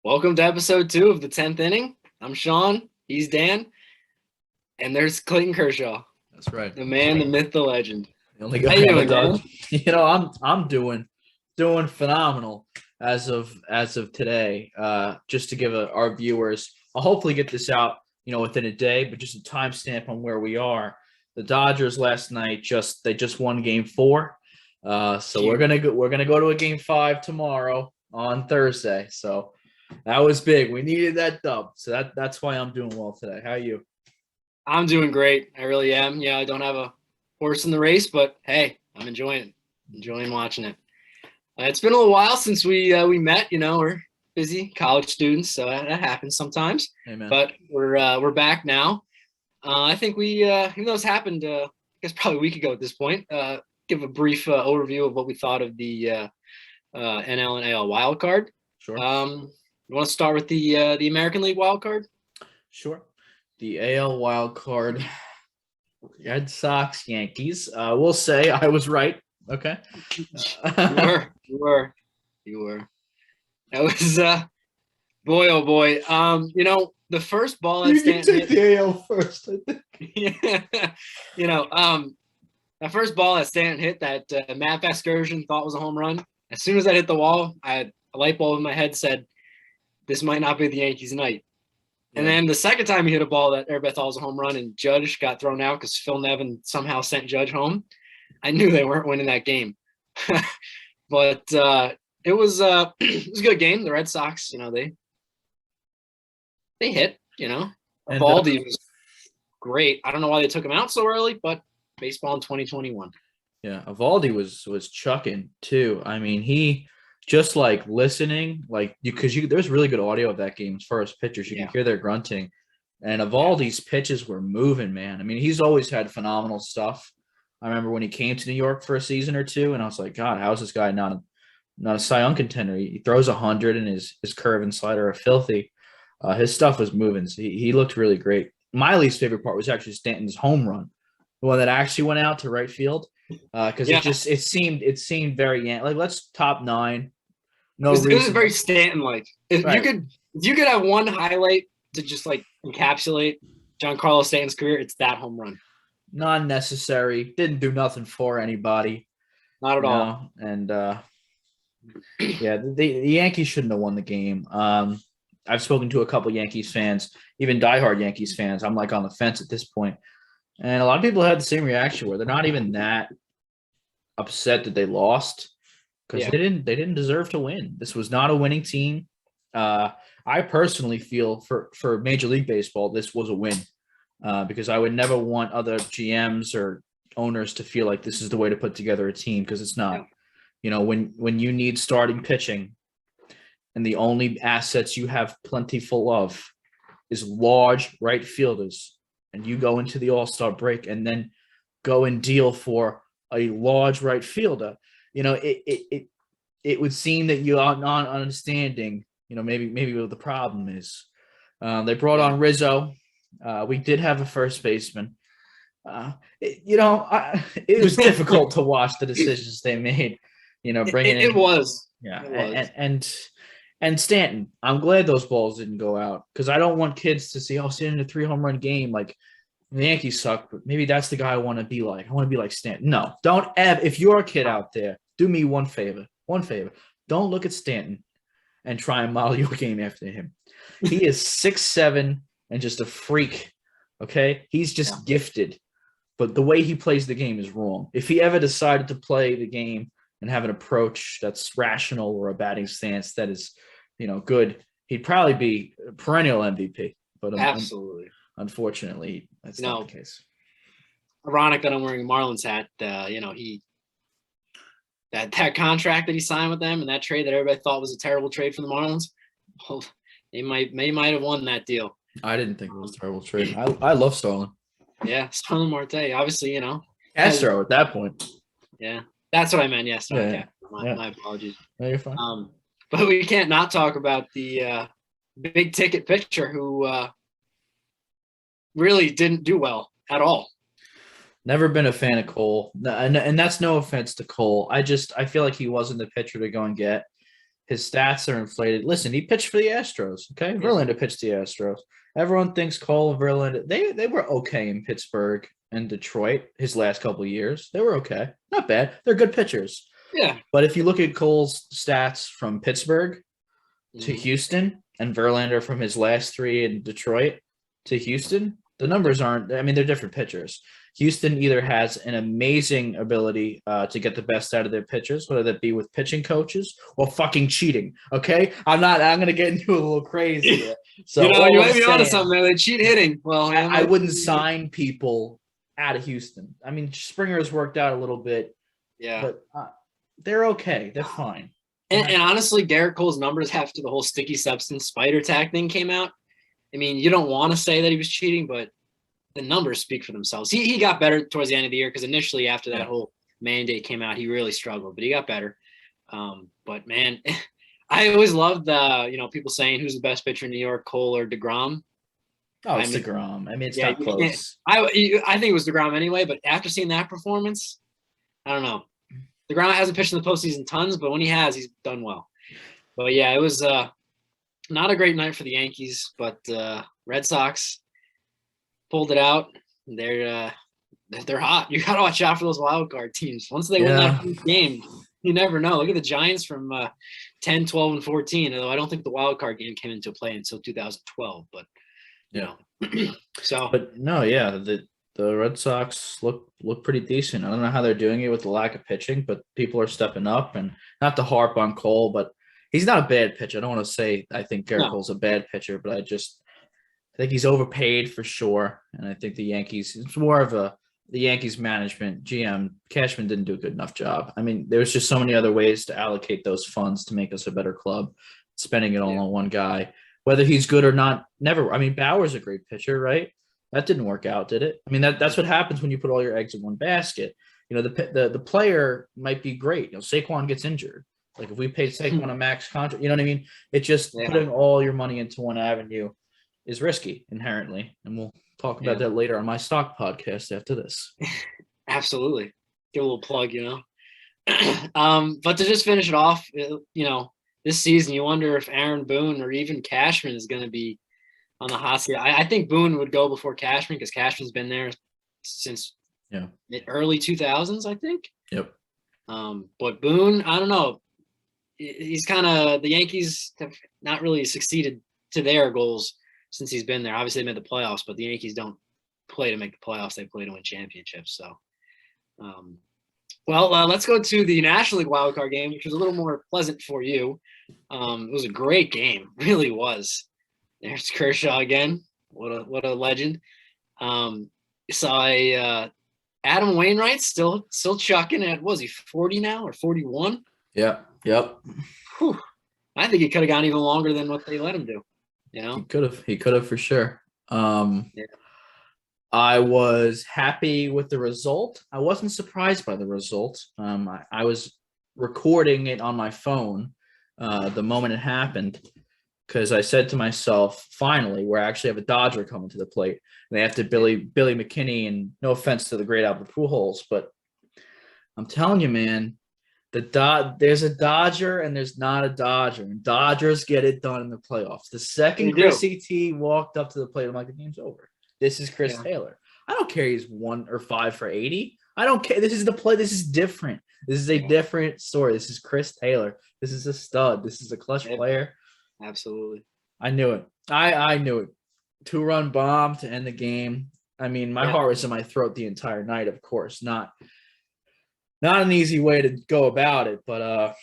Welcome to episode 2 of the 10th inning. I'm Sean. He's Dan. And there's Clayton Kershaw, That's right. the man, the myth, the legend. The only How guy you on the doing, Dodgers. Dan? I'm doing phenomenal as of today. Just to give our viewers, I'll hopefully get this out, within a day, but just a timestamp on where we are. The Dodgers last night just won Game 4. So we're gonna go to a Game 5 tomorrow on Thursday. So that was big. We needed that dub. So that's why I'm doing well today. How are you? I'm doing great. I really am. Yeah, I don't have a horse in the race, but hey, I'm enjoying watching it. It's been a little while since we met. We're busy college students, so that happens sometimes. Amen. But we're back now. I think we, even though it's happened, I guess probably a week ago at this point, give a brief overview of what we thought of the NL and AL wildcard. Sure. You want to start with the American League wildcard? Sure. The AL wild card, Red Sox, Yankees. We'll say I was right. Okay. You were. That was boy, oh boy. The first ball that Stanton take the AL first, I think. Yeah. That first ball that Stanton hit that Matt Vasgersian thought was a home run. As soon as I hit the wall, I had a light bulb in my head said, this might not be the Yankees' night. And then the second time he hit a ball that everybody thought was a home run and Judge got thrown out because Phil Nevin somehow sent Judge home, I knew they weren't winning that game. But it was a good game. The Red Sox, they hit, Evaldi was great. I don't know why they took him out so early, but baseball in 2021. Yeah, Evaldi was chucking too. I mean, he just like listening, because there's really good audio of that game's first pitchers. You can hear their grunting, and Evaldi's pitches were moving, man. I mean, he's always had phenomenal stuff. I remember when he came to New York for a season or two, and I was like, God, how is this guy not a Cy Young contender? He throws 100, and his curve and slider are filthy. His stuff was moving, so he looked really great. My least favorite part was actually Stanton's home run, the one that actually went out to right field, because it seemed very like, let's top 9. No, it was very Stanton-like. If you could have one highlight to just like encapsulate Giancarlo Stanton's career, it's that home run. Non-necessary. Didn't do nothing for anybody. Not at all. And the Yankees shouldn't have won the game. I've spoken to a couple Yankees fans, even diehard Yankees fans. I'm like on the fence at this point. And a lot of people had the same reaction where they're not even that upset that they lost because they didn't deserve to win. This was not a winning team. I personally feel for Major League Baseball, this was a win because I would never want other GMs or owners to feel like this is the way to put together a team, because it's not. When you need starting pitching and the only assets you have plentiful of is large right fielders, and you go into the All-Star break and then go and deal for a large right fielder, it would seem that you are not understanding, maybe what the problem is. They brought on Rizzo. We did have a first baseman. It was difficult to watch the decisions they made, bringing in. It was. Yeah. It was. And Stanton, I'm glad those balls didn't go out, because I don't want kids to see, Stanton in a 3 home run game. Like, the Yankees suck, but maybe that's the guy I want to be like. I want to be like Stanton. No, don't ever. If you're a kid out there, do me one favor. Don't look at Stanton and try and model your game after him. He is 6'7" and just a freak. Okay, he's just gifted, but the way he plays the game is wrong. If he ever decided to play the game and have an approach that's rational or a batting stance that is, good, he'd probably be a perennial MVP. But absolutely, unfortunately, that's not the case. Ironic that I'm wearing a Marlins hat. He that contract that he signed with them and that trade that everybody thought was a terrible trade for the Marlins. Well, they might have won that deal. I didn't think it was a terrible trade. I love Starlin. Yeah, Starlin Marte. Obviously, Castro at that point. Yeah, that's what I meant. Yes, my apologies. No, you're fine. But we can't not talk about the big ticket pitcher who really didn't do well at all. Never been a fan of Cole, and that's no offense to Cole. I feel like he wasn't the pitcher to go and get. His stats are inflated. Listen, he pitched for the Astros. Okay, Verlander pitched the Astros. Everyone thinks Cole and Verlander. They were okay in Pittsburgh and Detroit his last couple of years. They were okay, not bad. They're good pitchers. Yeah. But if you look at Cole's stats from Pittsburgh to Houston and Verlander from his last 3 in Detroit to Houston, the numbers aren't. I mean, they're different pitchers. Houston either has an amazing ability to get the best out of their pitchers, whether that be with pitching coaches or fucking cheating. Okay, I'm going to get into a little crazy here. So you might be onto something there. They cheat hitting. Well, I wouldn't sign people out of Houston. I mean, Springer has worked out a little bit. Yeah, but they're okay. They're fine. And honestly, Garrett Cole's numbers after the whole sticky substance spider tag thing came out. I mean, you don't want to say that he was cheating, but the numbers speak for themselves. He got better towards the end of the year because initially after that whole mandate came out, he really struggled, but he got better. But man, I always loved people saying who's the best pitcher in New York, Cole or DeGrom. It's DeGrom. I mean, it's not close. I think it was DeGrom anyway, but after seeing that performance, I don't know. DeGrom hasn't pitched in the postseason tons, but when he has, he's done well. But yeah, it was not a great night for the Yankees, but Red Sox pulled it out. They're hot. You got to watch out for those wild card teams. Once they win that game, you never know. Look at the Giants from 10, 12, and 14, although I don't think the wild card game came into play until 2012. But, the Red Sox look pretty decent. I don't know how they're doing it with the lack of pitching, but people are stepping up. And not to harp on Cole, but he's not a bad pitcher. I don't want to say I think Garrett Cole's a bad pitcher, but I think he's overpaid for sure. And I think the Yankees, it's more of the Yankees management, GM, Cashman didn't do a good enough job. I mean, there's just so many other ways to allocate those funds to make us a better club. Spending it all on one guy, whether he's good or not, never. I mean, Bauer's a great pitcher, right? That didn't work out, did it? I mean, that's what happens when you put all your eggs in one basket. The player might be great. Saquon gets injured. Like if we paid Saquon a max contract, you know what I mean? It's just putting all your money into one avenue is risky inherently. And we'll talk about that later on my stock podcast after this. Absolutely. Give a little plug, But to just finish it off, this season, you wonder if Aaron Boone or even Cashman is going to be on the hot seat. I think Boone would go before Cashman because Cashman's been there since the early 2000s, I think. Yep. But Boone, I don't know. He's kind of – the Yankees have not really succeeded to their goals since he's been there. Obviously, they made the playoffs, but the Yankees don't play to make the playoffs. They play to win championships. So, let's go to the National League wildcard game, which was a little more pleasant for you. It was a great game. It really was. There's Kershaw again. What a legend. Saw Adam Wainwright still chucking at, was he 40 now or 41? Yeah. Yep. Whew. I think he could have gone even longer than what they let him do. He could have for sure. I was happy with the result. I wasn't surprised by the result. I was recording it on my phone the moment it happened because I said to myself, finally, we actually have a Dodger coming to the plate. And they have to Billy McKinney, and no offense to the great Albert Pujols, but I'm telling you, man, there's a Dodger and there's not a Dodger. And Dodgers get it done in the playoffs. The second Chris CT walked up to the plate, I'm like, the game's over. This is Chris Taylor. I don't care he's 1 or 5 for 80. I don't care. This is the play. This is different. This is a different story. This is Chris Taylor. This is a stud. This is a clutch player. Absolutely. I knew it. I knew it. 2-run bomb to end the game. I mean, my heart was in my throat the entire night, of course. Not an easy way to go about it, but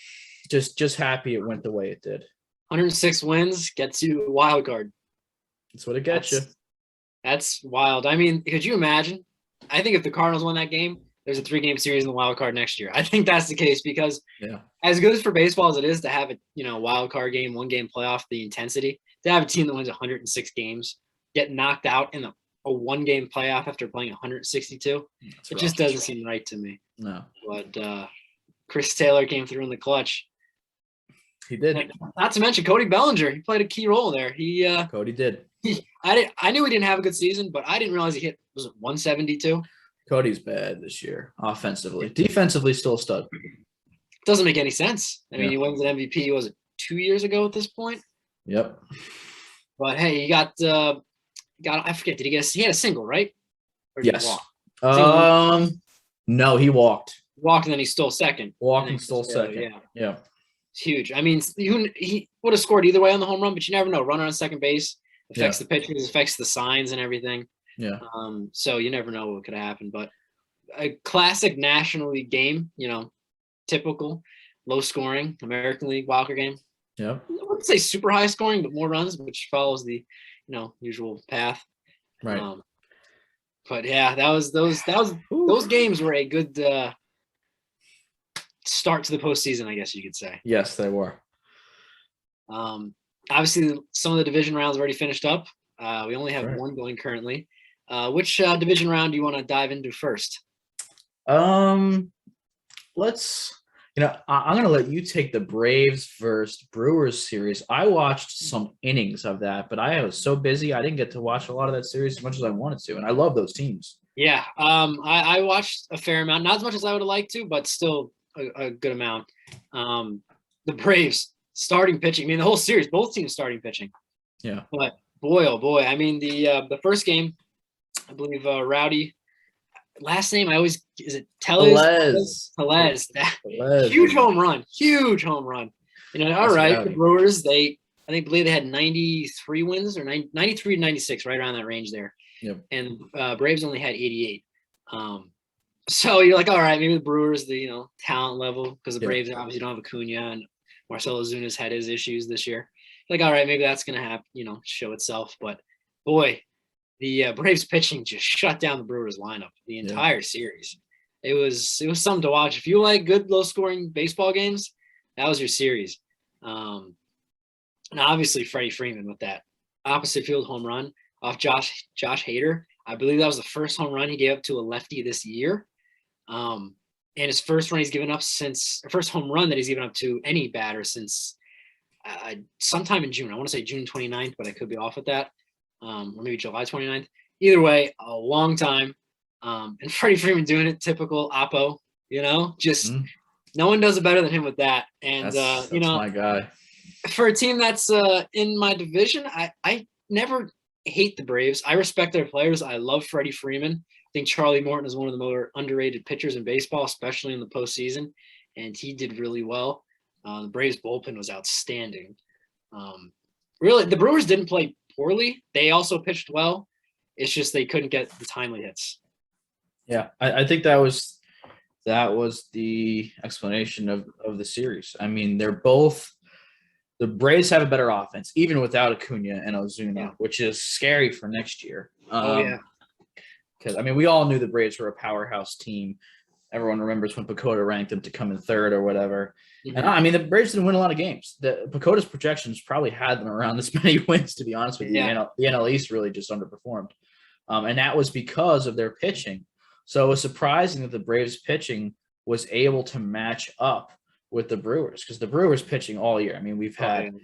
just happy it went the way it did. 106 wins gets you a wild card. That's what it gets you. That's wild. I mean, could you imagine? I think if the Cardinals won that game, there's a 3-game series in the wild card next year. I think that's the case because as good as for baseball as it is to have a wild card game, 1-game playoff, the intensity, to have a team that wins 106 games, get knocked out in a 1-game playoff after playing 162, it just doesn't seem right to me. No. But Chris Taylor came through in the clutch. He did. And not to mention Cody Bellinger. He played a key role there. Cody did. I knew he didn't have a good season, but I didn't realize he hit, was it 172? Cody's bad this year, offensively. Defensively, still a stud. Doesn't make any sense. I mean, he wins an MVP, was it 2 years ago at this point. Yep. But hey, he got I forget. Did he get? He had a single, right? Or did he Yes. walk? No, he walked. Walked and then he stole second. Walked and stole second. Yeah. Yeah. It's huge. I mean, he would have scored either way on the home run, but you never know. Runner on second base affects the pitchers, affects the signs and everything. Yeah. So you never know what could have happened. But a classic National League game, typical low scoring American League wildcard game. Yeah. I wouldn't say super high scoring, but more runs, which follows the usual path. Right. But yeah, those games were a good start to the postseason, I guess you could say. Yes, they were. Obviously, some of the division rounds already finished up. We only have one going currently. Which division round do you want to dive into first? Let's. I'm going to let you take the Braves versus Brewers series. I watched some innings of that, but I was so busy I didn't get to watch a lot of that series as much as I wanted to, and I love those teams. Yeah, I watched a fair amount, not as much as I would have liked to, but still a good amount. The Braves starting pitching. I mean, the whole series, both teams starting pitching. Yeah. But boy, oh boy. I mean, the first game, I believe Rowdy. Last name, is it Tellez? Tellez. Huge home run. All right. The Brewers, I believe they had 93 wins or 93 to 96, right around that range there. Yep. And Braves only had 88. So you're like, all right, maybe the Brewers, the talent level, because the Braves obviously don't have Acuna and Marcell Ozuna's had his issues this year. Like, all right, maybe that's gonna happen, show itself. But boy, the Braves pitching just shut down the Brewers lineup the entire series. It was something to watch. If you like good low scoring baseball games, that was your series. And obviously Freddie Freeman with that opposite field home run off Josh Hader. I believe that was the first home run he gave up to a lefty this year. And his first home run that he's given up to any batter since sometime in June. I want to say June 29th, but I could be off with that. Or maybe July 29th. Either way, a long time. And Freddie Freeman doing it, typical Oppo, just no one does it better than him with that. And, that's my guy. For a team that's in my division, I never hate the Braves. I respect their players. I love Freddie Freeman. I think Charlie Morton is one of the more underrated pitchers in baseball, especially in the postseason, and he did really well. The Braves bullpen was outstanding. Really, the Brewers didn't play poorly. They also pitched well. It's just they couldn't get the timely hits. Yeah, I think that was the explanation of the series. I mean, the Braves have a better offense, even without Acuna and Ozuna, which is scary for next year. Because, we all knew the Braves were a powerhouse team. Everyone remembers when Pacoda ranked them to come in third or whatever. Mm-hmm. And, the Braves didn't win a lot of games. Pacoda's projections probably had them around this many wins, to be honest with you. The NL East really just underperformed. And that was because of their pitching. So it was surprising that the Braves pitching was able to match up with the Brewers, because the Brewers pitching all year. We've had,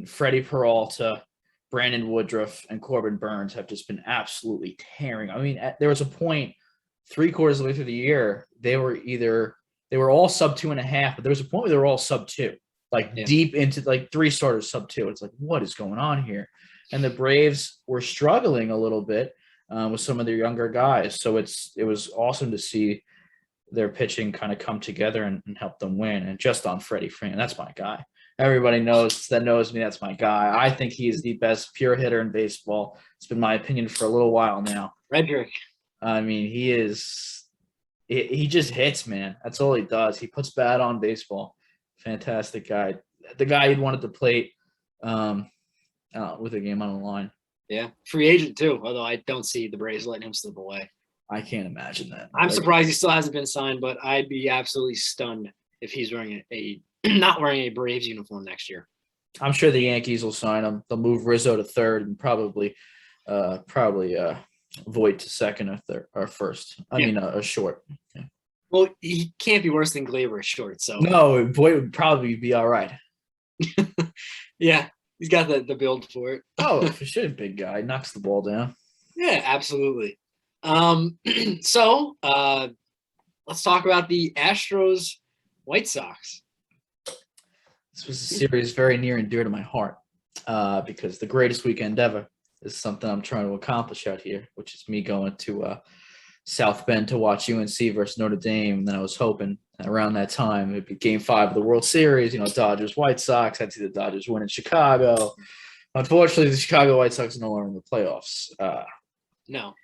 Freddie Peralta, Brandon Woodruff, and Corbin Burns have just been absolutely tearing. There was a point 3/4 of the way through the year, they were all sub 2.5, but there was a point where they were all sub 2, deep into 3 starters sub 2. It's like, what is going on here? And the Braves were struggling a little bit with some of their younger guys. So it was awesome to see their pitching kind of come together and help them win. And just on Freddie Freeman, that's my guy. Everybody knows me. That's my guy. I think he is the best pure hitter in baseball. It's been my opinion for a little while now. Frederick. He is. He just hits, man. That's all he does. He puts bat on baseball. Fantastic guy. The guy you'd want at the plate with a game on the line. Yeah, free agent too. Although I don't see the Braves letting him slip away. I can't imagine that. I'm surprised he still hasn't been signed, but I'd be absolutely stunned if he's wearing not wearing a Braves uniform next year. I'm sure the Yankees will sign him. They'll move Rizzo to third and probably Voit to second or third or first. A short. Yeah. Well, he can't be worse than Gleyber short. So no, Voit would probably be all right. Yeah, he's got the build for it. Oh, for sure, big guy knocks the ball down. Yeah, absolutely. So let's talk about the Astros White Sox. This was a series very near and dear to my heart because the greatest weekend ever is something I'm trying to accomplish out here, which is me going to South Bend to watch UNC versus Notre Dame. And then I was hoping around that time it'd be Game 5 of the World Series, Dodgers, White Sox. I'd see the Dodgers win in Chicago. Unfortunately, the Chicago White Sox are no longer in the playoffs. No.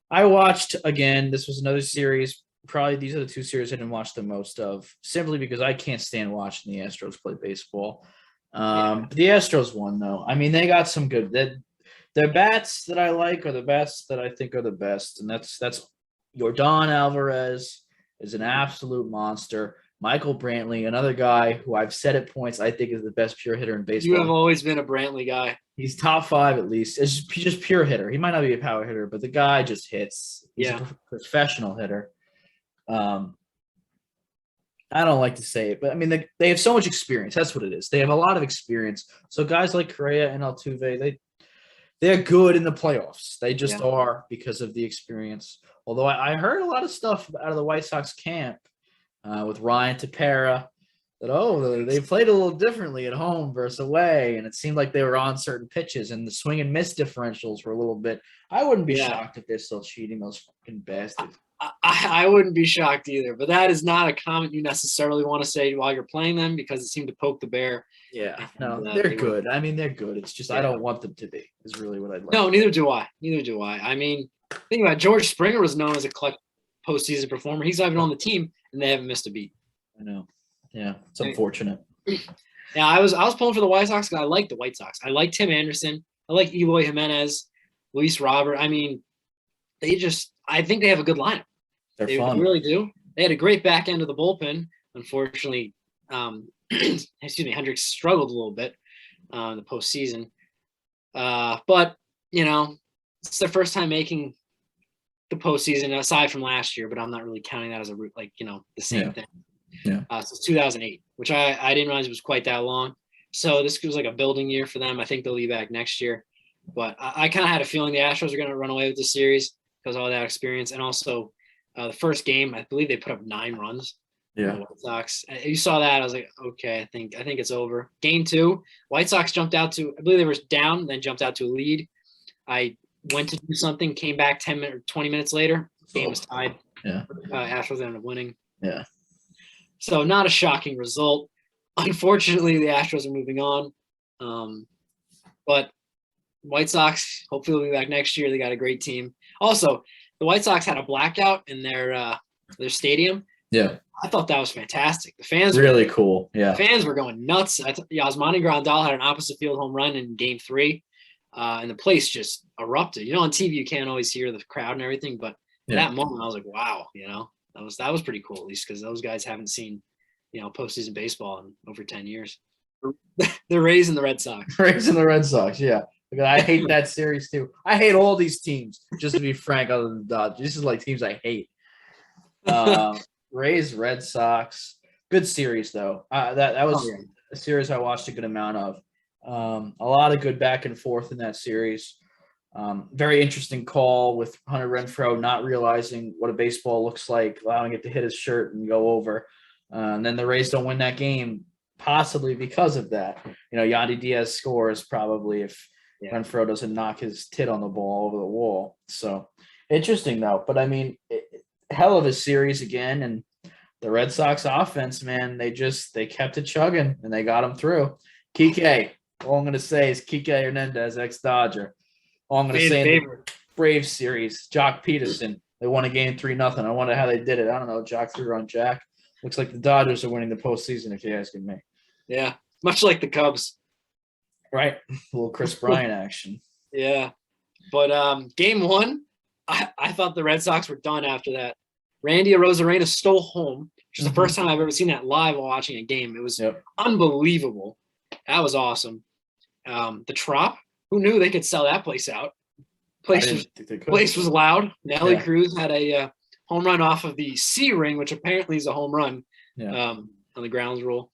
I watched, again, this was another series. Probably these are the two series I didn't watch the most of, simply because I can't stand watching the Astros play baseball. But the Astros won, though. I mean, they got some good – their bats that I like are the bats that I think are the best, and that's Yordan Alvarez is an absolute monster. Michael Brantley, another guy who I've said at points I think is the best pure hitter in baseball. You have always been a Brantley guy. He's top 5 at least. It's just pure hitter. He might not be a power hitter, but the guy just hits. He's a professional hitter. I don't like to say it, but I mean they have so much experience. That's what it is. They have a lot of experience. So guys like Correa and Altuve, they're good in the playoffs. They just are because of the experience. Although I heard a lot of stuff out of the White Sox camp with Ryan Tepera that they played a little differently at home versus away, and it seemed like they were on certain pitches, and the swing and miss differentials were a little bit. I wouldn't be shocked if they're still cheating, those fucking bastards. I wouldn't be shocked either, but that is not a comment you necessarily want to say while you're playing them because it seemed to poke the bear. Yeah, no, they're good. I mean, they're good. It's just I don't want them to be is really what I'd like. No, neither do I. I mean, think about it. George Springer was known as a collect postseason performer. He's not even on the team, and they haven't missed a beat. I know. Yeah, it's unfortunate. Yeah, I was pulling for the White Sox because I like the White Sox. I like Tim Anderson. I like Eloy Jimenez, Luis Robert. I mean, I think they have a good lineup. They really do. They had a great back end of the bullpen. Unfortunately, Hendricks struggled a little bit in the postseason. But, it's their first time making the postseason aside from last year, but I'm not really counting that as the same thing. Yeah. Since 2008, which I didn't realize it was quite that long. So this was like a building year for them. I think they'll be back next year. But I kind of had a feeling the Astros are going to run away with this series because of all that experience. And also the first game, I believe they put up 9 runs. Yeah. The White Sox. You saw that. I was like, okay, I think it's over. Game 2, White Sox jumped out to, I believe they were down, then jumped out to a lead. I went to do something, came back 10 minutes, 20 minutes later. Game was tied. Yeah. Astros ended up winning. Yeah. So not a shocking result. Unfortunately, the Astros are moving on. But White Sox, hopefully will be back next year. They got a great team. Also, the White Sox had a blackout in their stadium. Yeah. I thought that was fantastic. The fans really cool. Yeah. The fans were going nuts. Yasmani Grandal had an opposite field home run in Game 3, and the place just erupted. On TV you can't always hear the crowd and everything, but that moment I was like, wow, that was pretty cool, at least because those guys haven't seen, postseason baseball in over 10 years. They're Rays and the Red Sox. Rays and the Red Sox, yeah. I hate that series too. I hate all these teams, just to be frank, other than the Dodgers. This is like teams I hate. Rays, Red Sox. Good series, though. That was a series I watched a good amount of. A lot of good back and forth in that series. Very interesting call with Hunter Renfroe not realizing what a baseball looks like, allowing it to hit his shirt and go over. And then the Rays don't win that game, possibly because of that. Yandy Diaz scores probably if Renfroe doesn't knock his tit on the ball over the wall. So interesting, though. But, I mean, hell of a series again. And the Red Sox offense, man, they kept it chugging, and they got them through. Kike, all I'm going to say is Kike Hernandez, ex-Dodger. All I'm going to say in the Braves series, Jock Peterson, they won a game 3-0. I wonder how they did it. I don't know. Jock threw on Jack. Looks like the Dodgers are winning the postseason, if you're asking me. Yeah, much like the Cubs. Right. A little Chris Bryant action. Yeah. But Game 1, I thought the Red Sox were done after that. Randy Arozarena stole home, which is the first time I've ever seen that live while watching a game. It was unbelievable. That was awesome. The Trop, who knew they could sell that place out? Place was loud. Nelly Cruz had a home run off of the C ring, which apparently is a home run on the grounds rule.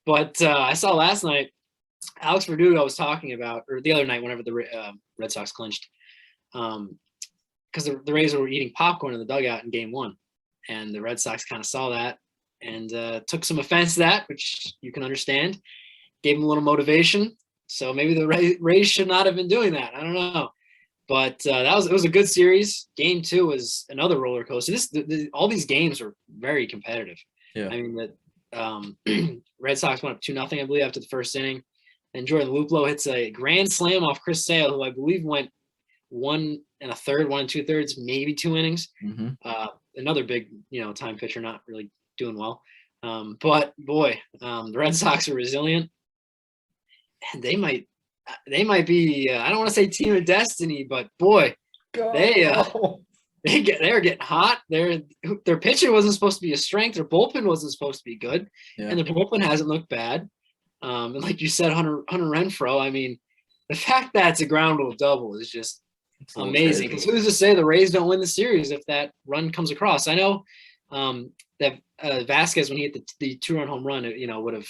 But I saw last night, Alex Verdugo was talking about, or the other night whenever the Red Sox clinched, because the Rays were eating popcorn in the dugout in Game 1. And the Red Sox kind of saw that. and took some offense to that, which you can understand. Gave him a little motivation. So maybe the Rays should not have been doing that. I don't know. But it was a good series. Game 2 was another roller coaster. All these games were very competitive. Yeah. I mean, the Red Sox went up 2-0, I believe, after the first inning. And Jordan Luplow hits a grand slam off Chris Sale, who I believe went 1 1/3, 1 2/3, maybe 2 innings. Mm-hmm. Another big, time pitcher, not really doing well. But boy, the Red Sox are resilient, and they might be. I don't want to say team of destiny, but boy, they are getting hot. Their pitcher wasn't supposed to be a strength. Their bullpen wasn't supposed to be good, and the bullpen hasn't looked bad. And like you said, Hunter Renfroe. I mean, the fact that it's a ground rule double is just amazing. Because who's to say the Rays don't win the series if that run comes across? I know that Vasquez, when he hit the 2-run home run, would have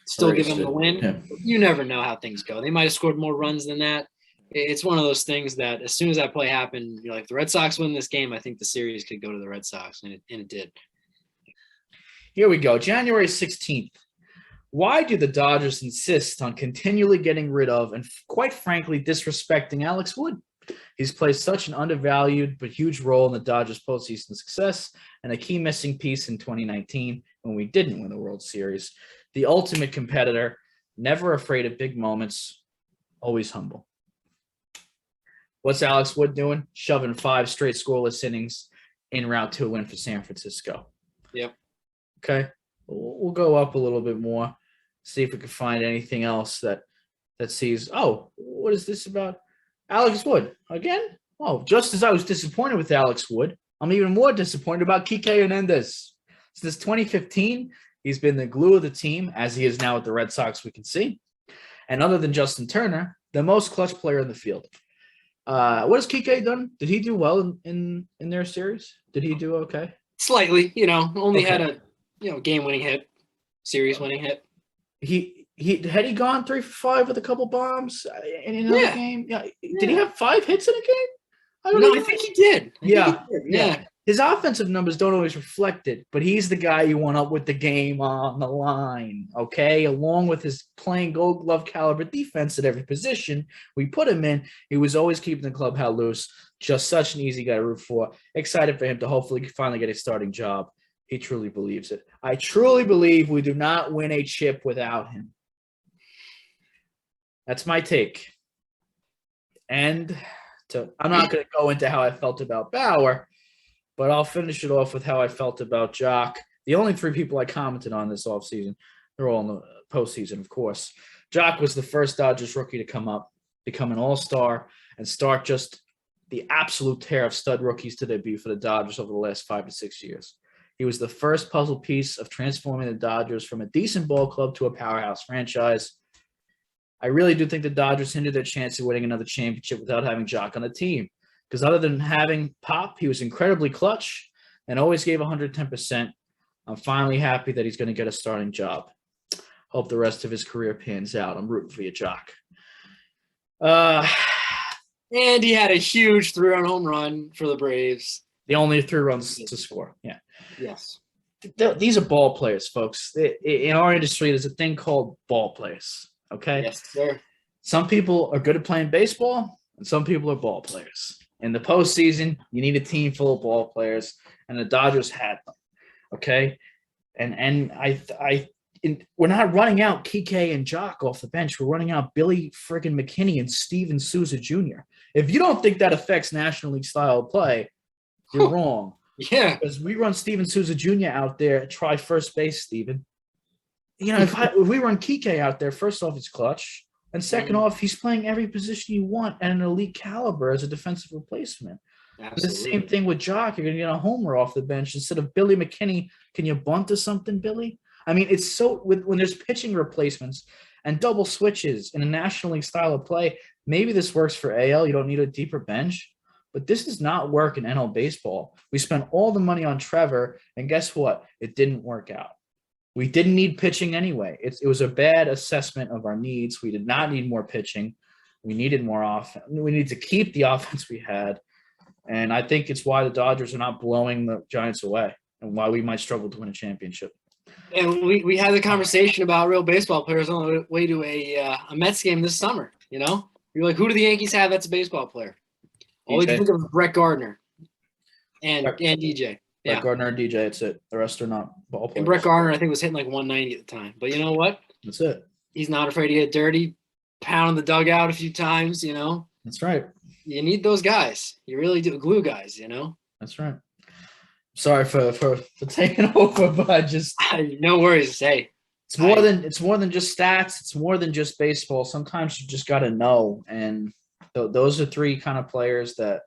still given them the win. Yeah. You never know how things go. They might have scored more runs than that. It's one of those things that as soon as that play happened, you're like, if the Red Sox win this game, I think the series could go to the Red Sox, and it did. Here we go. January 16th. Why do the Dodgers insist on continually getting rid of and, quite frankly, disrespecting Alex Wood? He's played such an undervalued but huge role in the Dodgers' postseason success and a key missing piece in 2019 when we didn't win the World Series. The ultimate competitor, never afraid of big moments, always humble. What's Alex Wood doing? Shoving 5 straight scoreless innings in route to a win for San Francisco. Yep. Okay. We'll go up a little bit more, see if we can find anything else that sees, what is this about? Alex Wood again? Oh, just as I was disappointed with Alex Wood, I'm even more disappointed about Kike Hernandez. Since 2015, he's been the glue of the team, as he is now with the Red Sox, we can see. And other than Justin Turner, the most clutch player in the field. What has Kike done? Did he do well in their series? Did he do okay? Slightly, only had a game-winning hit, series-winning hit. Had he gone 3 for 5 with a couple bombs in another game? Yeah. Did he have 5 hits in a game? I think he did. Yeah. His offensive numbers don't always reflect it, but he's the guy you want up with the game on the line, okay? Along with his playing gold glove caliber defense at every position we put him in, he was always keeping the clubhouse loose. Just such an easy guy to root for. Excited for him to hopefully finally get a starting job. He truly believes it. I truly believe we do not win a chip without him. That's my take. And I'm not going to go into how I felt about Bauer, but I'll finish it off with how I felt about Jock. The only 3 people I commented on this offseason, they're all in the postseason, of course. Jock was the first Dodgers rookie to come up, become an all-star, and start just the absolute tear of stud rookies to debut for the Dodgers over the last 5 to 6 years. He was the first puzzle piece of transforming the Dodgers from a decent ball club to a powerhouse franchise. I really do think the Dodgers hindered their chance of winning another championship without having Jock on the team. Because other than having pop, he was incredibly clutch and always gave 110%. I'm finally happy that he's going to get a starting job. Hope the rest of his career pans out. I'm rooting for you, Jock. And he had a huge 3-run home run for the Braves. The only 3 runs to score. Yeah. Yes. These are ball players, folks. In our industry, there's a thing called ball players. Okay? Yes, sir. Some people are good at playing baseball, and some people are ball players. In the postseason, you need a team full of ball players, and the Dodgers had them. Okay? And we're not running out Kike and Jock off the bench. We're running out Billy friggin' McKinney and Steven Souza Jr. If you don't think that affects National League style of play, you're wrong. Yeah. Because we run Steven Souza Jr. out there, try first base, Steven. If we run Kike out there, first off, he's clutch. And second off, he's playing every position you want at an elite caliber as a defensive replacement. Absolutely. The same thing with Jock. You're going to get a homer off the bench instead of Billy McKinney. Can you bunt to something, Billy? I mean, it's so when there's pitching replacements and double switches in a National League style of play, maybe this works for AL. You don't need a deeper bench. But this does not work in NL baseball. We spent all the money on Trevor, and guess what? It didn't work out. We didn't need pitching anyway. It was a bad assessment of our needs. We did not need more pitching. We needed more offense. We needed to keep the offense we had. And I think it's why the Dodgers are not blowing the Giants away. and why we might struggle to win a championship. And we had the conversation about real baseball players on the way to a Mets game this summer. You know, you're like, who do the Yankees have that's a baseball player? All we can think of is Brett Gardner and DJ. Brett Gardner and DJ, that's it. The rest are not ball players. And Brett Gardner, I think, was hitting like 190 at the time. But you know what? That's it. He's not afraid to get dirty, pound the dugout a few times, you know. That's right. You need those guys. You really do. Glue guys, you know. That's right. Sorry for taking over, but I just no worries. Hey, it's more than just stats. It's more than just baseball. Sometimes you just got to know, and those are three kind of players that,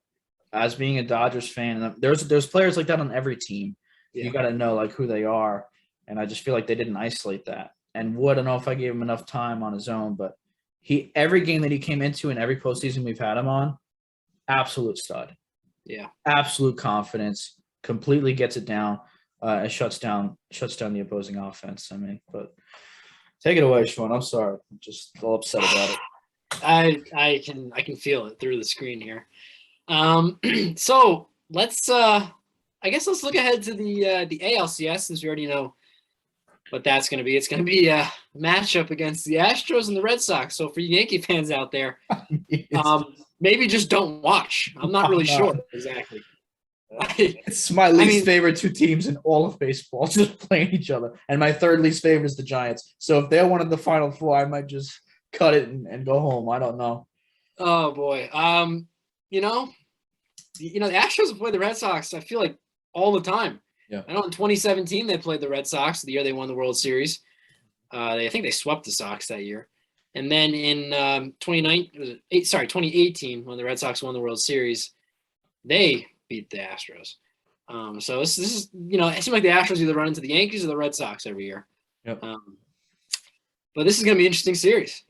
as being a Dodgers fan, there's players like that on every team. Yeah. You got to know like who they are, and I just feel like they didn't isolate that. And Wood, I don't know if I gave him enough time on his own, but every game that he came into and every postseason we've had him on, absolute stud. Yeah, absolute confidence. Completely gets it down, and shuts down the opposing offense. I mean, but take it away, Sean. I'm sorry, I'm just a little upset about it. I can feel it through the screen here. So let's I guess let's look ahead to the ALCS, since we already know what that's going to be. It's going to be a matchup against the Astros and the Red Sox. So for you Yankee fans out there, maybe just don't watch. I'm not really sure exactly. It's my least favorite two teams in all of baseball just playing each other, and my third least favorite is the Giants. So if they're one of the Final Four, I might just cut it and go home. I don't know. Oh boy, you know, the Astros have played the Red Sox, I feel like, all the time. Yeah, I know in 2017 they played the Red Sox, the year they won the World Series. I think they swept the Sox that year, and then in 2018 when the Red Sox won the World Series, they beat the Astros. So this is, it seems like the Astros either run into the Yankees or the Red Sox every year. Yep. But this is going to be an interesting series,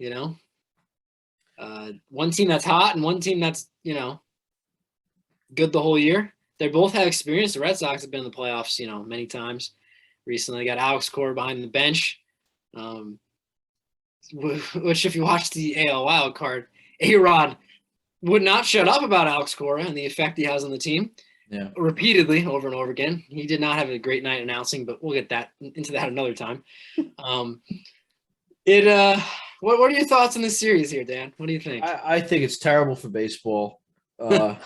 one team that's hot and one team that's, good the whole year. They both have experience. The Red Sox have been in the playoffs, many times recently. They got Alex Cora behind the bench, which if you watch the AL Wildcard, A-Rod would not shut up about Alex Cora and the effect he has on the team. Yeah, repeatedly, over and over again. He did not have a great night announcing, but we'll get into that another time. What are your thoughts on this series here, Dan? What do you think? I think it's terrible for baseball. No,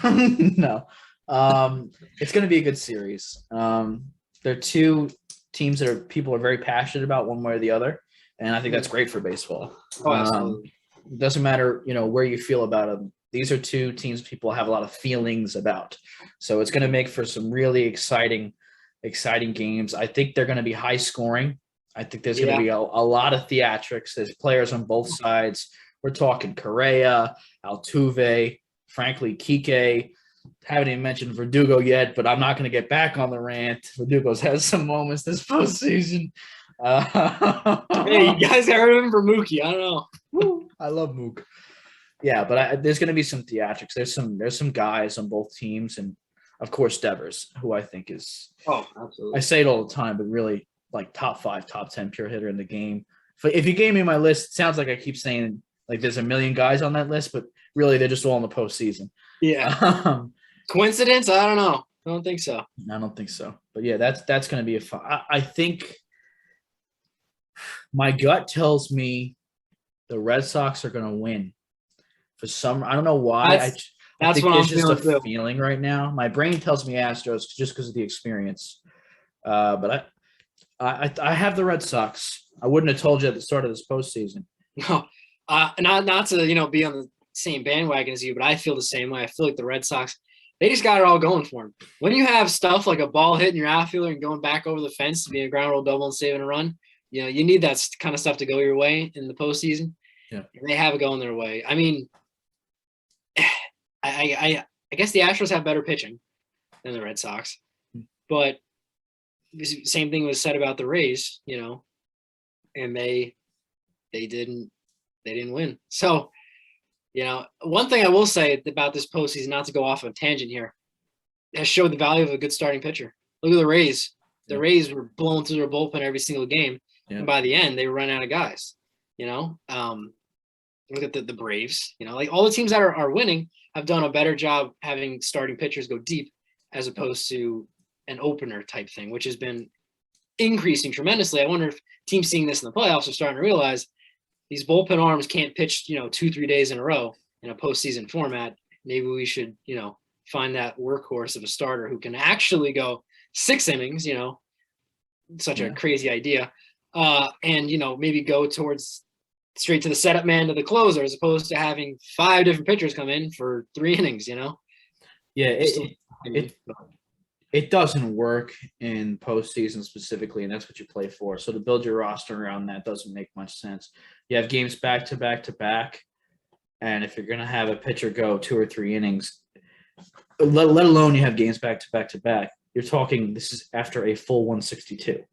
it's going to be a good series. They're two teams that people are very passionate about, one way or the other, and I think that's great for baseball. Oh, absolutely. It doesn't matter, where you feel about them. These are two teams people have a lot of feelings about. So it's going to make for some really exciting games. I think they're going to be high scoring. I think there's going to be a lot of theatrics. There's players on both sides. We're talking Correa, Altuve, frankly, Kike. Haven't even mentioned Verdugo yet, but I'm not going to get back on the rant. Verdugo's has some moments this postseason. Hey, you guys heard him for Mookie. I don't know. Woo, I love Mook. Yeah, but there's going to be some theatrics. There's some guys on both teams, and of course Devers, who I think is. Oh, absolutely. I say it all the time, but really like top 5, top 10 pure hitter in the game. If you gave me my list, it sounds like I keep saying like there's a million guys on that list, but really they're just all in the postseason. Yeah. Coincidence? I don't know. I don't think so. I don't think so. But yeah, that's going to be a fun. I think my gut tells me the Red Sox are going to win. For some, I don't know why. I think what there's I'm just a feeling right now. My brain tells me Astros just because of the experience. But I have the Red Sox. I wouldn't have told you at the start of this postseason. No, not to be on the same bandwagon as you, but I feel the same way. I feel like the Red Sox, they just got it all going for them. When you have stuff like a ball hitting your outfielder and going back over the fence to be a ground roll double and saving a run, you need that kind of stuff to go your way in the postseason. Yeah, and they have it going their way. I mean, I guess the Astros have better pitching than the Red Sox, but the same thing was said about the Rays, and they didn't win. So, one thing I will say about this postseason, not to go off on a tangent here, has showed the value of a good starting pitcher. Look at the Rays. The Rays were blown through their bullpen every single game, and by the end, they were running out of guys. Look at the Braves. Like all the teams that are winning have done a better job having starting pitchers go deep, as opposed to an opener type thing, which has been increasing tremendously. I wonder if teams seeing this in the playoffs are starting to realize these bullpen arms can't pitch, 2-3 days in a row in a postseason format. Maybe we should, find that workhorse of a starter who can actually go 6 innings, such a crazy idea. And, maybe go towards straight to the setup man to the closer, as opposed to having 5 different pitchers come in for 3 innings, Yeah, it doesn't work in postseason specifically, and that's what you play for. So to build your roster around that doesn't make much sense. You have games back to back to back, and if you're going to have a pitcher go 2 or 3 innings, let alone you have games back to back to back, you're talking this is after a full 162.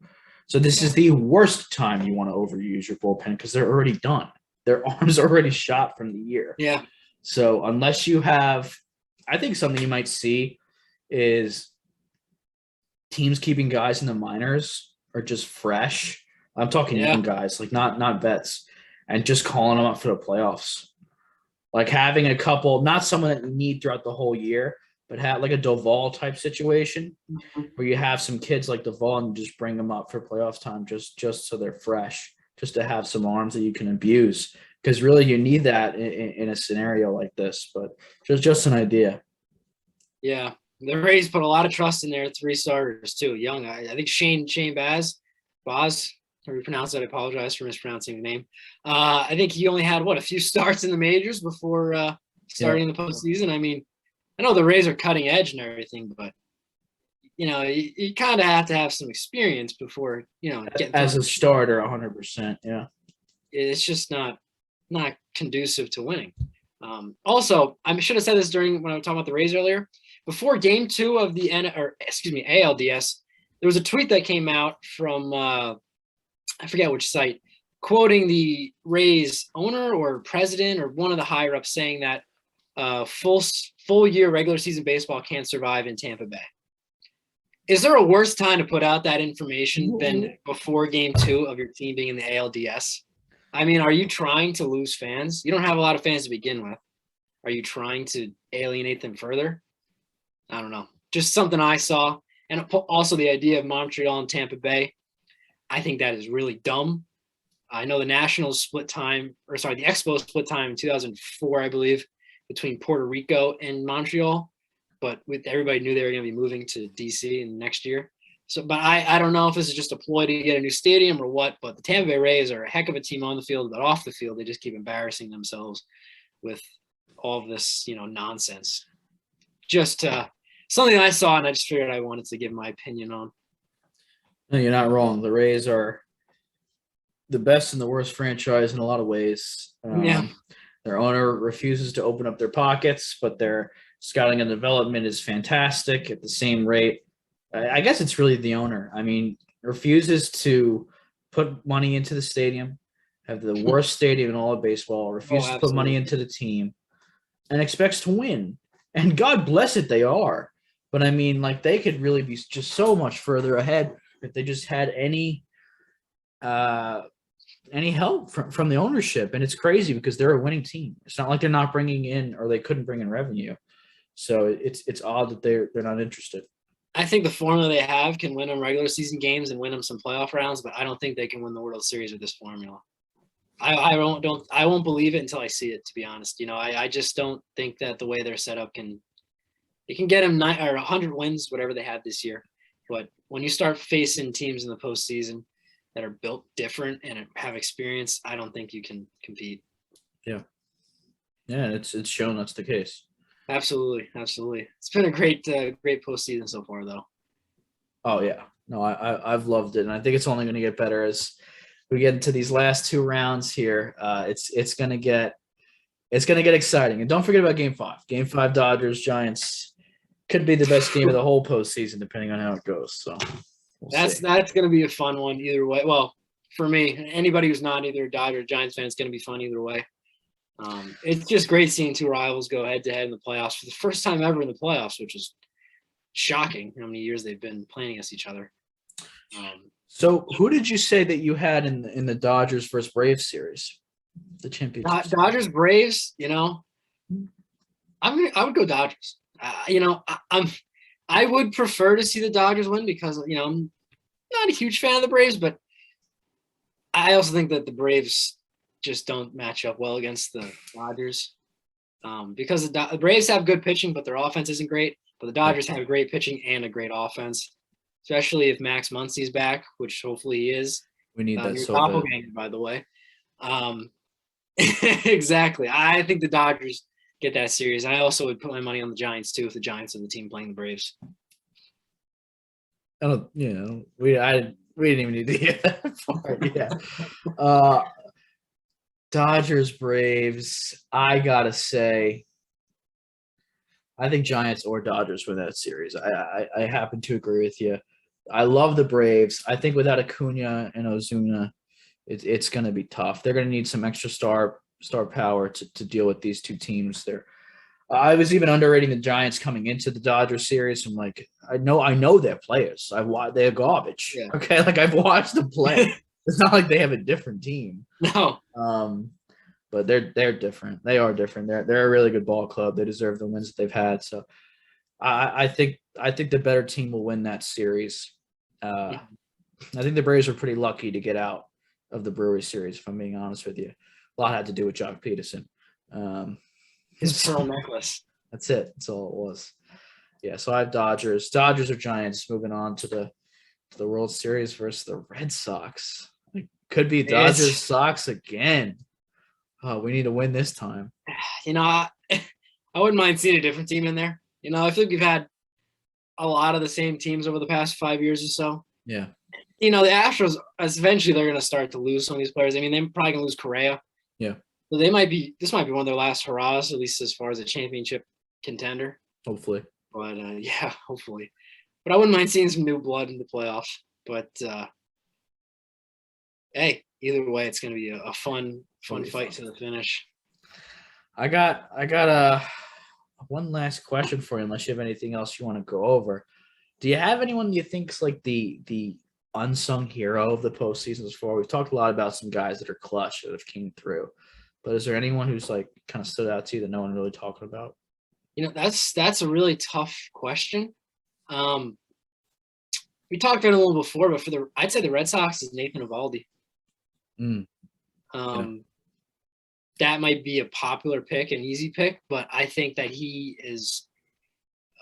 So this is the worst time you want to overuse your bullpen because they're already done. Their arms are already shot from the year. Yeah. So unless you have – I think something you might see is teams keeping guys in the minors are just fresh. I'm talking young guys, like not vets, and just calling them up for the playoffs. Like having a couple – not someone that you need throughout the whole year – but have like a Doval type situation where you have some kids like Doval and just bring them up for playoff time just so they're fresh, just to have some arms that you can abuse. Because really you need that in a scenario like this, but just an idea. Yeah. The Rays put a lot of trust in their 3 starters too. Young. I think Shane Boz, however you pronounce it, I apologize for mispronouncing the name. I think he only had a few starts in the majors before starting the postseason. I mean, I know the Rays are cutting edge and everything, but you kind of have to have some experience before getting as a starter. 100%. Yeah, it's just not conducive to winning. Also, I should have said this when I was talking about the Rays earlier. Before Game 2 of the ALDS, there was a tweet that came out from I forget which site, quoting the Rays owner or president or one of the higher ups saying that full year regular season baseball can't survive in Tampa Bay. Is there a worse time to put out that information than before Game 2 of your team being in the ALDS? I mean, are you trying to lose fans? You don't have a lot of fans to begin with. Are you trying to alienate them further? I don't know. Just something I saw. And also the idea of Montreal and Tampa Bay. I think that is really dumb. I know the Nationals the Expos split time in 2004, I believe, between Puerto Rico and Montreal, but everybody knew they were going to be moving to DC in next year. So, but I don't know if this is just a ploy to get a new stadium or what, but the Tampa Bay Rays are a heck of a team on the field, but off the field, they just keep embarrassing themselves with all of this, nonsense. Just something I saw, and I just figured I wanted to give my opinion on. No, you're not wrong. The Rays are the best and the worst franchise in a lot of ways. Their owner refuses to open up their pockets, but their scouting and development is fantastic at the same rate. I guess it's really the owner. I mean, refuses to put money into the stadium, have the worst stadium in all of baseball, refuses to put money into the team, and expects to win. And God bless it, they are. But I mean, like, they could really be just so much further ahead if they just had any help from the ownership. And it's crazy because they're a winning team. It's not like they're not bringing in, or they couldn't bring in revenue. So it's odd that they're not interested. I think the formula they have can win them regular season games and win them some playoff rounds, but I don't think they can win the World Series with this formula. I won't believe it until I see it, to be honest. I just don't think that the way they're set up can get them 100 wins, whatever they had this year. But when you start facing teams in the postseason that are built different and have experience, I don't think you can compete. Yeah, it's shown that's the case. Absolutely. It's been a great postseason so far, though. Oh yeah, no, I've loved it, and I think it's only going to get better as we get into these last 2 rounds here. It's going to get exciting, and don't forget about Game 5. Game 5, Dodgers Giants could be the best game of the whole postseason, depending on how it goes. So that's going to be a fun one either way. Well, for me, anybody who's not either a Dodger or Giants fan, it's going to be fun either way. It's just great seeing 2 rivals go head-to-head in the playoffs for the first time ever in the playoffs, which is shocking how many years they've been playing against each other. So who did you say that you had in the Dodgers versus Braves series? The championship. Dodgers, Braves, I would go Dodgers. I would prefer to see the Dodgers win because, I'm not a huge fan of the Braves, but I also think that the Braves just don't match up well against the Dodgers because the Braves have good pitching, but their offense isn't great. But the Dodgers have great pitching and a great offense, especially if Max Muncy's back, which hopefully he is. We need that your so bad. doppelganger, by the way. Exactly. I think the Dodgers get that series. I also would put my money on the Giants too if the Giants are the team playing the Braves. I don't, we didn't even need to get that far. Yeah. Dodgers, Braves. I gotta say, I think Giants or Dodgers win that series. I happen to agree with you. I love the Braves. I think without Acuna and Ozuna, it's going to be tough. They're going to need some extra star power to deal with these two teams. I was even underrating the Giants coming into the Dodgers series. I'm like, I know their players. They're garbage. Yeah. Okay, like I've watched them play. It's not like they have a different team. No. But they're different. They are different. They're a really good ball club. They deserve the wins that they've had. So I think the better team will win that series. I think the Braves were pretty lucky to get out of the Brewers series, if I'm being honest with you. A lot had to do with Jock Peterson. His pearl necklace. That's it. That's all it was. Yeah, so I have Dodgers. Dodgers or Giants moving on to the World Series versus the Red Sox. It could be Dodgers Sox again. Oh, we need to win this time. I wouldn't mind seeing a different team in there. I feel like we've had a lot of the same teams over the past 5 years or so. Yeah. The Astros, eventually they're going to start to lose some of these players. I mean, they're probably going to lose Correa. Yeah. So this might be one of their last hurrahs, at least as far as a championship contender. Hopefully. But, hopefully. But I wouldn't mind seeing some new blood in the playoffs. But, hey, either way, it's going to be a fun fight to the finish. I got one last question for you, unless you have anything else you want to go over. Do you have anyone you think's like the unsung hero of the postseason so far? We've talked a lot about some guys that are clutch that have came through, but is there anyone who's like kind of stood out to you that no one really talking about? That's a really tough question. We talked about it a little before, but I'd say the Red Sox is Nathan Eovaldi. That might be a popular pick, an easy pick, but I think that he is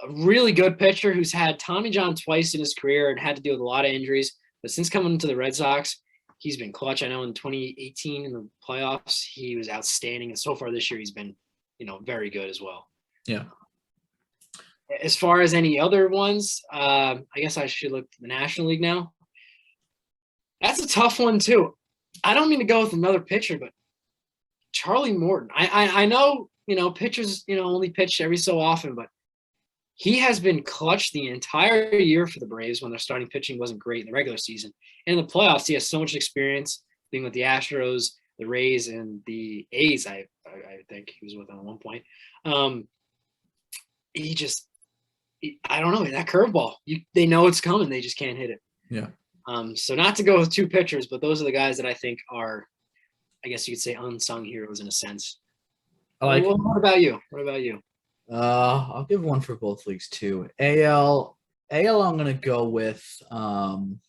a really good pitcher who's had Tommy John twice in his career and had to deal with a lot of injuries. But since coming into the Red Sox, he's been clutch. I know in 2018 in the playoffs, he was outstanding. And so far this year, he's been, very good as well. Yeah. As far as any other ones, I guess I should look to the National League now. That's a tough one too. I don't mean to go with another pitcher, but Charlie Morton. I know, pitchers, only pitch every so often, but he has been clutch the entire year for the Braves when their starting pitching wasn't great in the regular season. And in the playoffs, he has so much experience being with the Astros, the Rays, and the A's, I think he was with them at one point. I don't know, that curveball. They know it's coming. They just can't hit it. Yeah. So not to go with two pitchers, but those are the guys that I think are, I guess you could say, unsung heroes in a sense. What about you? I'll give one for both leagues too. AL, I'm gonna go with I'm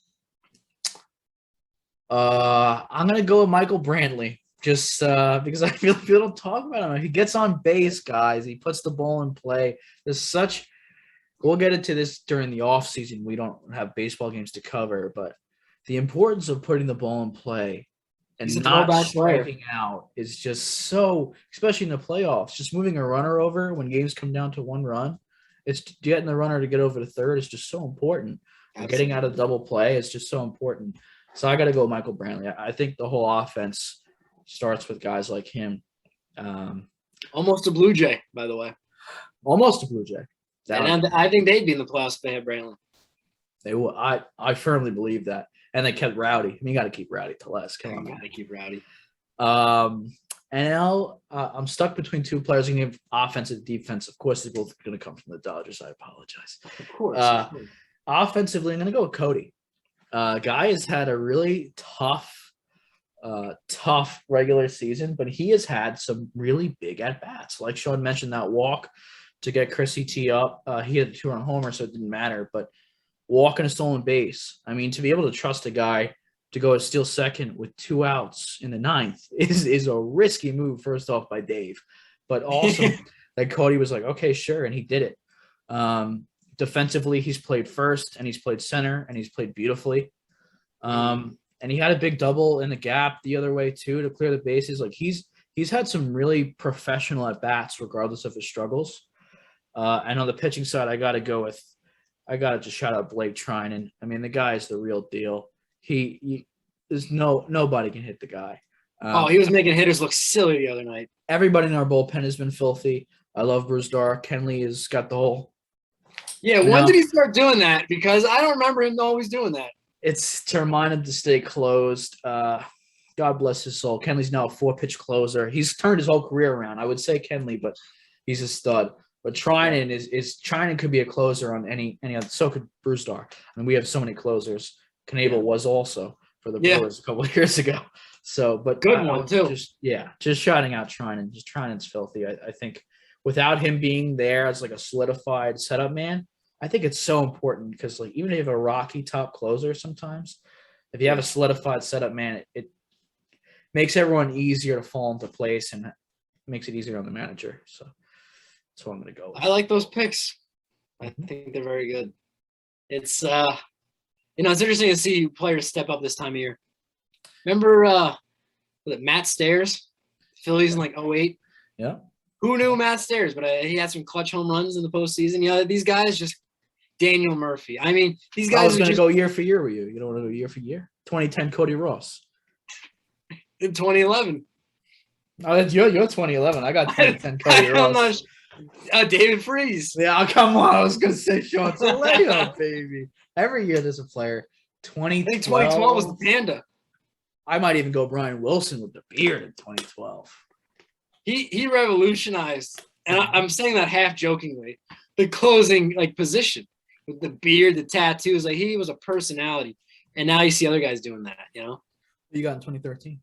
gonna go with Michael Brantley. Just because I feel people don't talk about him. He gets on base, guys. He puts the ball in play. We'll get into this during the off season. We don't have baseball games to cover, but the importance of putting the ball in play and not striking out is just so, especially in the playoffs, just moving a runner over when games come down to one run. It's getting the runner to get over to third is just so important. Getting out of double play is just so important. So I got to go with Michael Brantley. I think the whole offense starts with guys like him. Almost a Blue Jay, by the way. Almost a Blue Jay. And I think they'd be in the playoffs if they had Brantley. They will. I firmly believe that. And they kept Rowdy. I mean, you got to keep Rowdy to less. Come on, got to keep Rowdy. NL, I'm stuck between two players. I'm going to give offensive, defense. Of course, they're both going to come from the Dodgers. I apologize. Of course. Offensively, I'm going to go with Cody. Guy has had a really tough regular season, but he has had some really big at-bats. Like Sean mentioned, that walk to get Chrissy T up. He had a 2-run homer, so it didn't matter. But walking a stolen base, I mean, to be able to trust a guy to go and steal second with 2 outs in the 9th is a risky move, first off, by Dave. But awesome that Cody was like, okay, sure, and he did it. Defensively, he's played first, and he's played center, and he's played beautifully. And he had a big double in the gap the other way, too, to clear the bases. Like, he's had some really professional at-bats, regardless of his struggles. And on the pitching side, I got to just shout out Blake Trinan. I mean, the guy is the real deal. There's nobody can hit the guy. He was making hitters look silly the other night. Everybody in our bullpen has been filthy. I love Bruce Darr. Kenley has got the whole. Yeah, when did he start doing that? Because I don't remember him always doing that. It's to remind him to stay closed. God bless his soul. Kenley's now a 4-pitch closer. He's turned his whole career around. I would say Kenley, but he's a stud. But Trinan Trinan could be a closer on any other. So could Bruce Darr. I mean, we have so many closers. Knebel was also for the Brewers a couple of years ago. So, but good one too. Just shouting out Trinan. Just Trinan's filthy. I think without him being there as like a solidified setup man, I think it's so important because like even if you have a rocky top closer, sometimes if you have a solidified setup man, it makes everyone easier to fall into place and makes it easier on the manager. So that's what I'm going to go with. I like those picks. I think they're very good. It's it's interesting to see players step up this time of year. Remember Matt Stairs, Phillies in like 2008? Yeah. Who knew Matt Stairs? But he had some clutch home runs in the postseason. These guys just Daniel Murphy. I mean, these guys. I was going to go year for year with you. You don't want to go year for year? 2010 Cody Ross. In 2011. Oh, you're 2011. I got 2010 Cody Ross. David Freese. Yeah, come on. I was going to say Sean Taleo, baby. Every year there's a player. 2012. I think 2012 was the Panda. I might even go Brian Wilson with the beard in 2012. He revolutionized, and I'm saying that half jokingly, the closing position with the beard, the tattoos. Like he was a personality, and now you see other guys doing that. Who you got in 2013?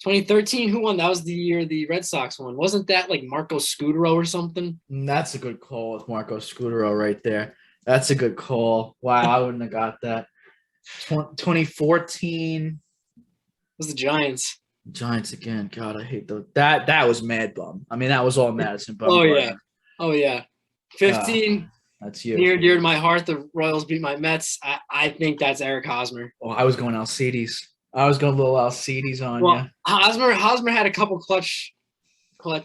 2013, who won? That was the year the Red Sox won. Wasn't that like Marco Scutaro or something? That's a good call with Marco Scutaro right there. That's a good call. Wow, I wouldn't have got that. 2014 was the Giants. Giants again. God, I hate those. That was Mad Bum. I mean, that was all Madison Bum. Oh yeah. 15. That's you. Near dear to my heart. The Royals beat my Mets. I think that's Eric Hosmer. Oh, I was going Alcides. I was going a little Alcides on you. Hosmer had a couple clutch. Well,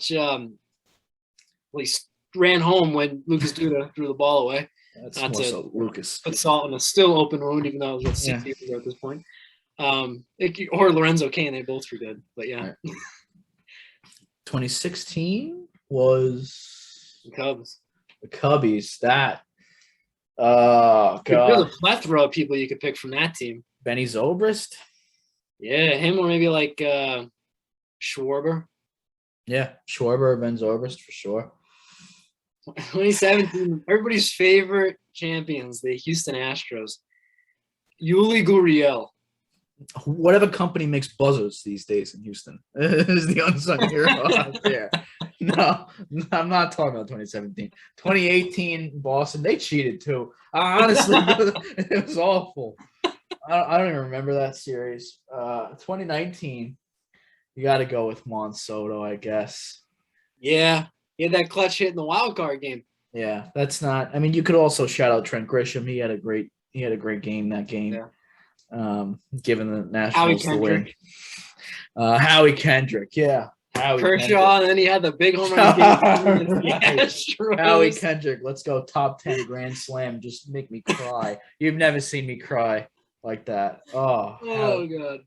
he ran home when Lucas Duda threw the ball away. That's more so Lucas. Put salt in a still open wound, even though it was 6 years ago at this point. Or Lorenzo Cain, they both were good. But yeah. Right. 2016 was the Cubs. The Cubbies. That. God. There's a plethora of people you could pick from that team. Benny Zobrist. Yeah, him or maybe like Schwarber. Yeah, Schwarber or Ben Zobrist for sure. 2017, everybody's favorite champions, the Houston Astros. Yuli Gurriel. Whatever company makes buzzers these days in Houston is the unsung hero out there. No, I'm not talking about 2017. 2018, Boston, they cheated too. Honestly, it was awful. I don't even remember that series. 2019, you got to go with Juan Soto, I guess. Yeah, he had that clutch hit in the Wildcard game. Yeah, that's not. I mean, you could also shout out Trent Grisham. He had a great game that game. Yeah. Given the Nationals the win. Howie Kendrick, yeah. Kershaw, and then he had the big home run. Howie Kendrick, let's go top 10 Grand Slam. Just make me cry. You've never seen me cry like that. Oh God.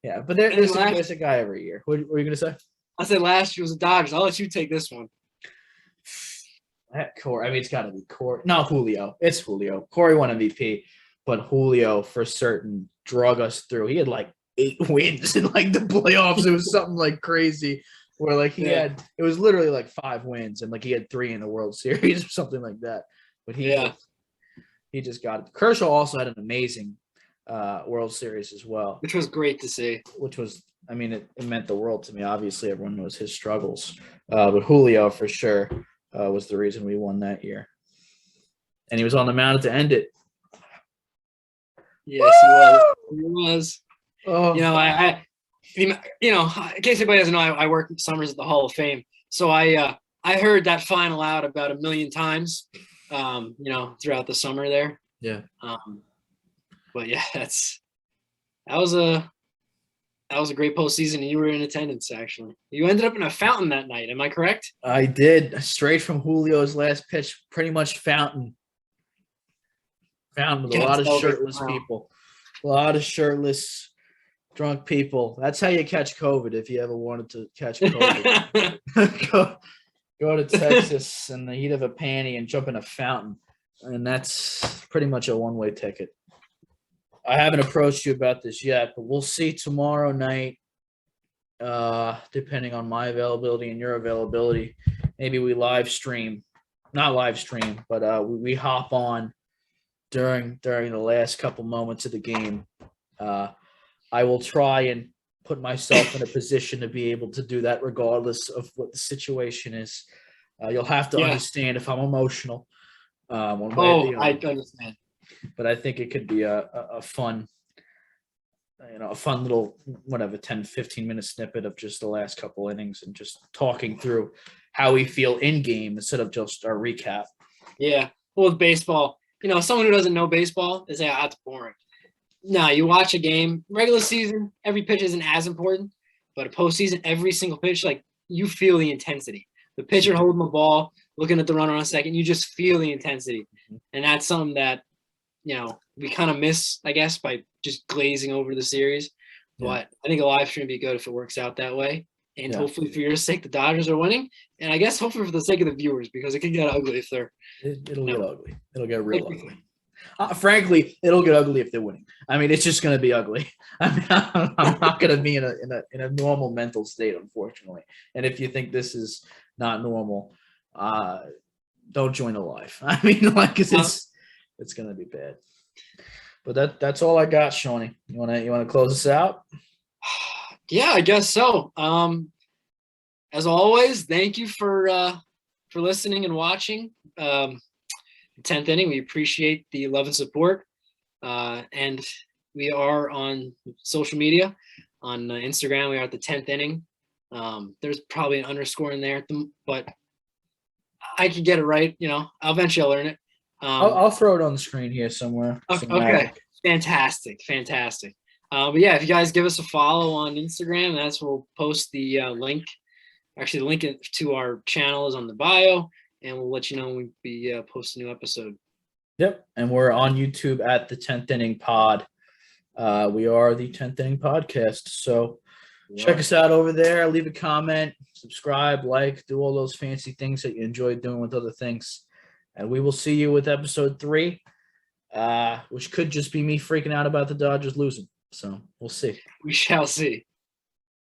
Yeah, but there's a guy every year. What were you gonna say? I said last year was the Dodgers. I'll let you take this one. Corey, I mean, it's got to be Corey. No, Julio. It's Julio. Corey won MVP, but Julio for certain drug us through. He had like 8 wins in like the playoffs. It was something like crazy where like he had, it was literally like 5 wins and like he had 3 in the World Series or something like that. But he just got it. Kershaw also had an amazing World Series as well. Which was great to see. Which was, I mean, it meant the world to me. Obviously, everyone knows his struggles. But Julio for sure. was the reason we won that year. And he was on the mound to end it. Yes, he was. He was. Oh, In case anybody doesn't know, I work summers at the Hall of Fame. So I heard that final out about 1 million times, throughout the summer there. yeah. But yeah, that was a great postseason, and you were in attendance. Actually, you ended up in a fountain that night. Am I correct? I did, straight from Julio's last pitch, pretty much fountain with a lot of shirtless people, a lot of shirtless drunk people. That's how you catch COVID if you ever wanted to catch COVID. go to Texas in the heat of a panty and jump in a fountain, and that's pretty much a one-way ticket. I haven't approached you about this yet, but we'll see tomorrow night, depending on my availability and your availability. Maybe we we hop on during the last couple moments of the game. I will try and put myself in a position to be able to do that regardless of what the situation is. You'll have to understand if I'm emotional. I understand. But I think it could be a fun, a fun little, 10, 15-minute snippet of just the last couple innings and just talking through how we feel in game instead of just our recap. Yeah. Well, with baseball, someone who doesn't know baseball is it's boring. No, you watch a game, regular season, every pitch isn't as important, but a postseason, every single pitch, you feel the intensity. The pitcher holding the ball, looking at the runner on a second, you just feel the intensity. And that's something that, we kind of miss, I guess, by just glazing over the series. Yeah. But I think a live stream would be good if it works out that way. And hopefully for your sake, the Dodgers are winning. And I guess hopefully for the sake of the viewers, because it can get ugly if they're – It'll get ugly. It'll get real ugly. Frankly, it'll get ugly if they're winning. I mean, it's just going to be ugly. I'm not going to be in a normal mental state, unfortunately. And if you think this is not normal, don't join the live. I mean, it's going to be bad. But that's all I got, Shawnee. You want to close us out? Yeah, I guess so. As always, thank you for listening and watching. 10th inning. We appreciate the love and support. And we are on social media. On Instagram, we are at the 10th inning. There's probably an underscore in there, but I can get it right. Eventually I'll learn it. I'll throw it on the screen here somewhere. Okay. Fantastic. But yeah, if you guys give us a follow on Instagram, that's where we'll post the link. Actually, the link to our channel is on the bio. And we'll let you know when we post a new episode. Yep. And we're on YouTube at the 10th Inning Pod. We are the 10th Inning Podcast. So check us out over there. Leave a comment, subscribe, do all those fancy things that you enjoy doing with other things. And we will see you with episode 3, which could just be me freaking out about the Dodgers losing. So we'll see. We shall see.